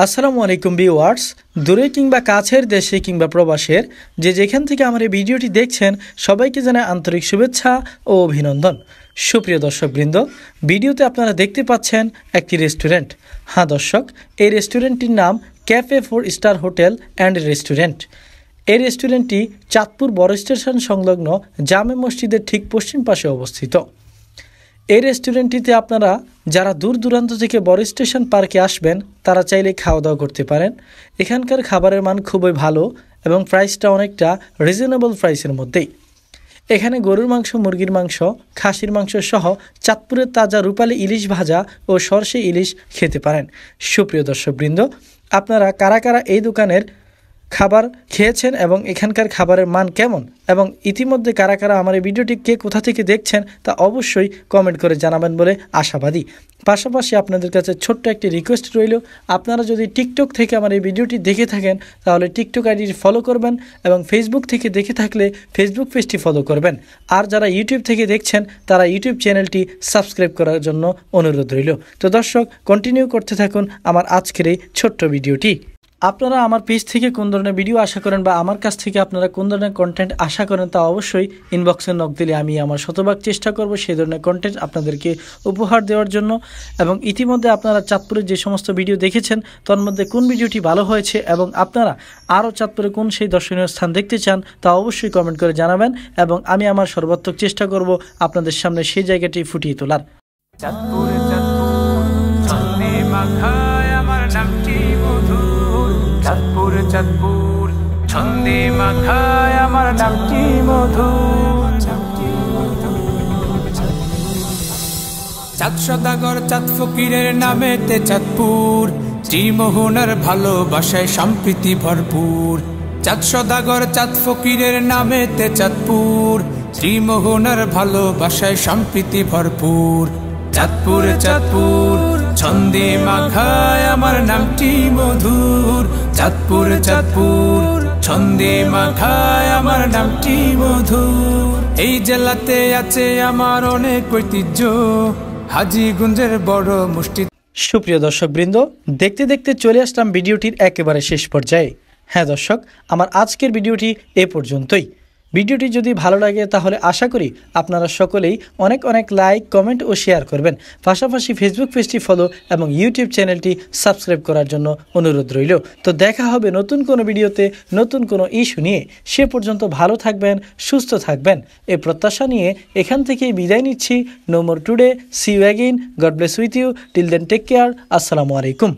আসসালামু আলাইকুম ভিউয়ার্স, দূরে কিংবা কাছের দেশে কিংবা প্রবাসের যে যেখান থেকে আমার এই ভিডিওটি দেখছেন সবাইকে জানাই আন্তরিক শুভেচ্ছা ও অভিনন্দন। সুপ্রিয় দর্শকবৃন্দ, ভিডিওতে আপনারা দেখতে পাচ্ছেন একটি রেস্টুরেন্ট। হ্যাঁ দর্শক, এই রেস্টুরেন্টটির নাম cafe 4 star hotel and restaurant. এই রেস্টুরেন্টটি চাঁদপুর বড় স্টেশন সংলগ্ন জামে মসজিদের ঠিক পশ্চিম পাশে অবস্থিত। এই রেস্টুরেন্টটিতে আপনারা যারা দূর দূরান্ত থেকে বড় স্টেশন পার্কে আসবেন তারা চাইলে খাওয়া দাওয়া করতে পারেন। এখানকার খাবারের মান খুবই ভালো এবং প্রাইসটা অনেকটা রিজনেবল প্রাইসের মধ্যেই। এখানে গরুর মাংস, মুরগির মাংস, খাসির মাংস সহ চাঁদপুরের তাজা রূপালী ইলিশ ভাজা ও সরষে ইলিশ খেতে পারেন। সুপ্রিয় দর্শকবৃন্দ, আপনারা কারা কারা এই দোকানের খাবার খেয়েছেন এবং এখানকার খাবারের মান কেমন এবং ইতিমধ্যে কারা কারা আমার এই ভিডিওটি কে কোথা থেকে দেখছেন তা অবশ্যই কমেন্ট করে জানাবেন বলে আশাবাদী। পাশাপাশি আপনাদের কাছে ছোট্ট একটি রিকোয়েস্ট রইল, আপনারা যদি টিকটক থেকে আমার এই ভিডিওটি দেখে থাকেন তাহলে টিকটক আইডিটি ফলো করবেন এবং ফেসবুক থেকে দেখে থাকলে ফেসবুক পেজটি ফলো করবেন। আর যারা ইউটিউব থেকে দেখছেন তারা ইউটিউব চ্যানেলটি সাবস্ক্রাইব করার জন্য অনুরোধ রইল। তো দর্শক, কন্টিনিউ করতে থাকুন আমার আজকের এই ছোট্ট ভিডিওটি। আপনারা আমার পেজ থেকে কোন ধরনের ভিডিও আশা করেন বা আমার কাছ থেকে আপনারা কোন ধরনের কন্টেন্ট আশা করেন তা অবশ্যই ইনবক্সে নক দিলে আমি আমার শতভাগ চেষ্টা করব সেই ধরনের কন্টেন্ট আপনাদেরকে উপহার দেওয়ার জন্য। এবং ইতিমধ্যে আপনারা চাঁদপুরের যে সমস্ত ভিডিও দেখেছেন তার মধ্যে কোন ভিডিওটি ভালো হয়েছে এবং আপনারা আরও চাঁদপুরে কোন সেই দর্শনীয় স্থান দেখতে চান তা অবশ্যই কমেন্ট করে জানাবেন এবং আমি আমার সর্বাত্মক চেষ্টা করব আপনাদের সামনে সেই জায়গাটি ফুটিয়ে তোলার। চাঁদপুর চাঁদপুর ছন্দে মাখায় আমার নামটি মধুর। চাঁদ সদাগর চাঁদ ফকিরের নামেতে চাঁদপুর, ত্রিমোহনার ভালোবাসায় সম্প্রীতি ভরপুর। চাঁদ সদাগর চাঁদ ফকিরের নামেতে চাঁদপুর, ত্রিমোহনার ভালোবাসায় সম্প্রীতি ভরপুর। চাঁদপুর চাঁদপুর ছন্দে মাখায় আমার নামটি মধুর। চাঁদপুর চাঁদপুর ছন্দে মাখায় আমার নামটি মধুর। এই জেলাতে আছে আমার অনেক ঐতিহ্য, হাজীগঞ্জের বড় মুষ্টি। সুপ্রিয় দর্শকবৃন্দ, দেখতে দেখতে চলে আসলাম ভিডিওটির একেবারে শেষ পর্যায়ে। হ্যাঁ দর্শক, আমার আজকের ভিডিওটি এ পর্যন্তই। ভিডিওটি যদি ভালো লাগে তাহলে আশা করি আপনারা সকলেই অনেক অনেক লাইক, কমেন্ট ও শেয়ার করবেন। পাশাপাশি ফেসবুক পেজটি ফলো এবং ইউটিউব চ্যানেলটি সাবস্ক্রাইব করার জন্য অনুরোধ রইল। তো দেখা হবে নতুন কোনো ভিডিওতে নতুন কোনো ইস্যু নিয়ে। সে পর্যন্ত ভালো থাকবেন, সুস্থ থাকবেন এই প্রত্যাশা নিয়ে এখান থেকেই বিদায় নিচ্ছি। No more today, see you again, God bless with you, till then take care, আসসালামু আলাইকুম।